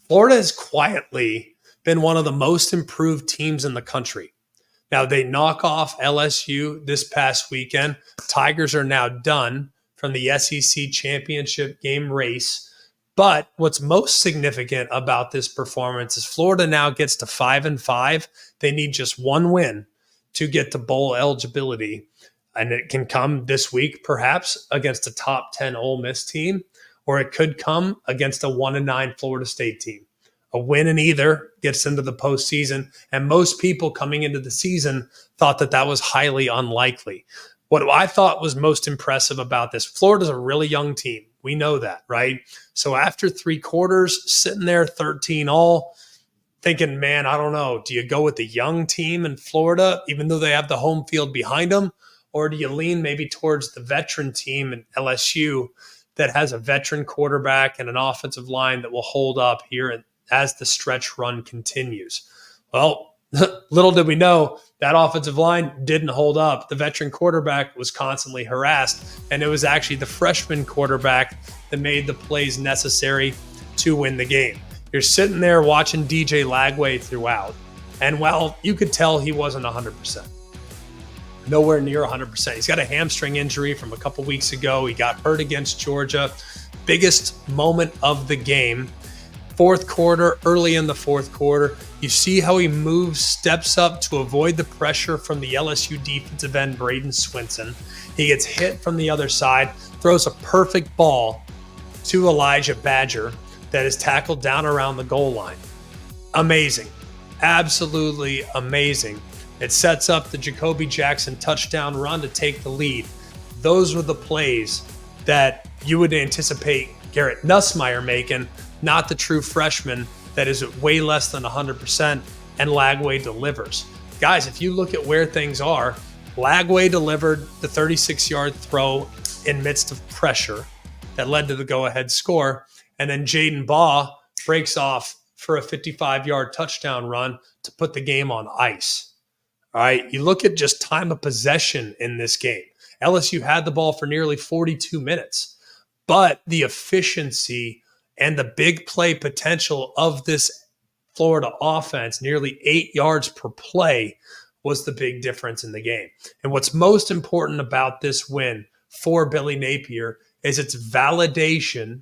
Florida has quietly been one of the most improved teams in the country. Now, they knock off LSU this past weekend. Tigers are now done from the SEC championship game race. But what's most significant about this performance is Florida now gets to 5-5. They need just one win to get to bowl eligibility. And it can come this week, perhaps, against a top 10 Ole Miss team, or it could come against a 1-9 Florida State team. A win in either gets into the postseason, and most people coming into the season thought that that was highly unlikely. What I thought was most impressive about this, Florida's a really young team. We know that, right? So after 3 quarters, sitting there 13 all, thinking, man, I don't know. Do you go with the young team in Florida, even though they have the home field behind them? Or do you lean maybe towards the veteran team in LSU that has a veteran quarterback and an offensive line that will hold up here as the stretch run continues? Well, little did we know that offensive line didn't hold up. The veteran quarterback was constantly harassed, and it was actually the freshman quarterback that made the plays necessary to win the game. You're sitting there watching DJ Lagway throughout, and well, you could tell he wasn't 100%. Nowhere near 100%. He's got a hamstring injury from a couple weeks ago. He got hurt against Georgia. Biggest moment of the game. Fourth quarter, early in the fourth quarter, you see how he moves, steps up to avoid the pressure from the LSU defensive end, Braden Swinson. He gets hit from the other side, throws a perfect ball to Elijah Badger that is tackled down around the goal line. Amazing. Absolutely amazing. It sets up the Jacoby Jackson touchdown run to take the lead. Those were the plays that you would anticipate Garrett Nussmeier making, not the true freshman that is at way less than 100%, and Lagway delivers. Guys, if you look at where things are, Lagway delivered the 36-yard throw in midst of pressure that led to the go-ahead score, and then Jaden Baugh breaks off for a 55-yard touchdown run to put the game on ice. All right, you look at just time of possession in this game. LSU had the ball for nearly 42 minutes, but the efficiency and the big play potential of this Florida offense, nearly 8 yards per play, was the big difference in the game. And what's most important about this win for Billy Napier is its validation,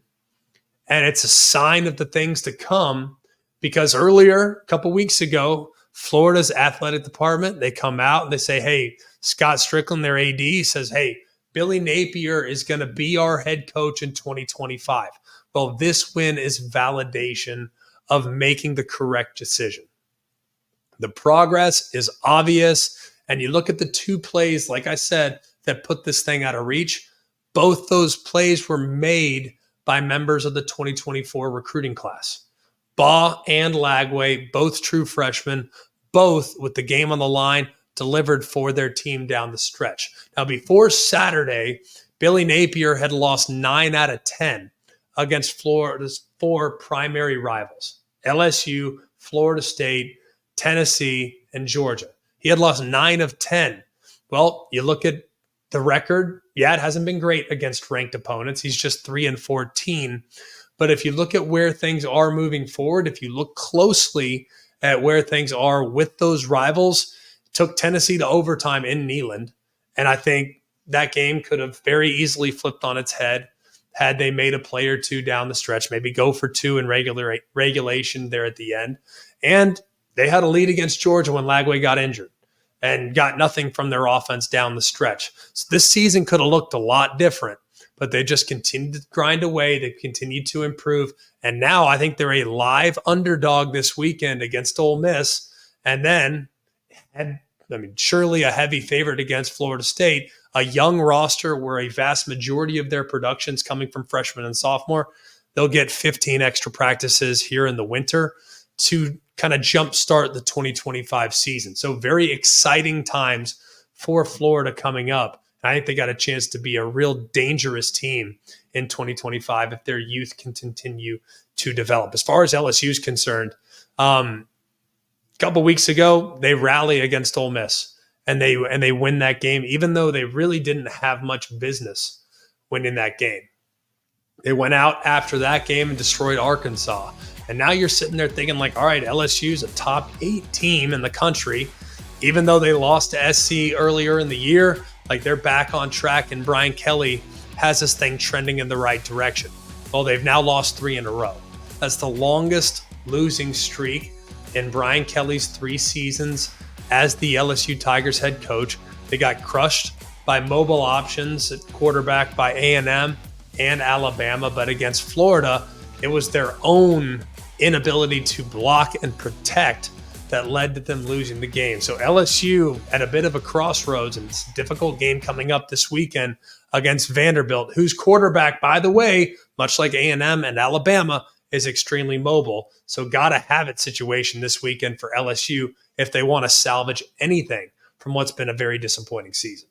and it's a sign of the things to come, because earlier, a couple weeks ago, Florida's athletic department, they come out and they say, hey, Scott Strickland, their AD, says, hey, Billy Napier is going to be our head coach in 2025. Well, this win is validation of making the correct decision. The progress is obvious, and you look at the 2 plays, like I said, that put this thing out of reach. Both those plays were made by members of the 2024 recruiting class. Baugh and Lagway, both true freshmen, both with the game on the line, delivered for their team down the stretch. Now, before Saturday, Billy Napier had lost 9 out of 10 against Florida's 4 primary rivals: LSU, Florida State, Tennessee, and Georgia. He had lost 9 of 10. Well, you look at the record. Yeah, it hasn't been great against ranked opponents. He's just 3-14. But if you look at where things are moving forward, if you look closely at where things are with those rivals, took Tennessee to overtime in Neyland. And I think that game could have very easily flipped on its head had they made a play or two down the stretch, maybe go for 2 in regulation there at the end. And they had a lead against Georgia when Lagway got injured and got nothing from their offense down the stretch. So this season could have looked a lot different, but they just continued to grind away. They continued to improve. And now I think they're a live underdog this weekend against Ole Miss. And then, surely a heavy favorite against Florida State, a young roster where a vast majority of their production is coming from freshmen and sophomore. They'll get 15 extra practices here in the winter to kind of jumpstart the 2025 season. So very exciting times for Florida coming up. I think they got a chance to be a real dangerous team in 2025 if their youth can continue to develop. As far as LSU is concerned, a couple weeks ago, they rally against Ole Miss and they win that game, even though they really didn't have much business winning that game. They went out after that game and destroyed Arkansas. And now you're sitting there thinking like, all right, LSU's a top 8 team in the country. Even though they lost to SC earlier in the year, like they're back on track, and Brian Kelly has this thing trending in the right direction. Well, they've now lost 3 in a row. That's the longest losing streak in Brian Kelly's 3 seasons as the LSU Tigers head coach. They got crushed by mobile options at quarterback by A&M and Alabama, but against Florida, it was their own inability to block and protect that led to them losing the game. So LSU at a bit of a crossroads, and it's a difficult game coming up this weekend against Vanderbilt, whose quarterback, by the way, much like A&M and Alabama, is extremely mobile. So gotta have it situation this weekend for LSU if they want to salvage anything from what's been a very disappointing season.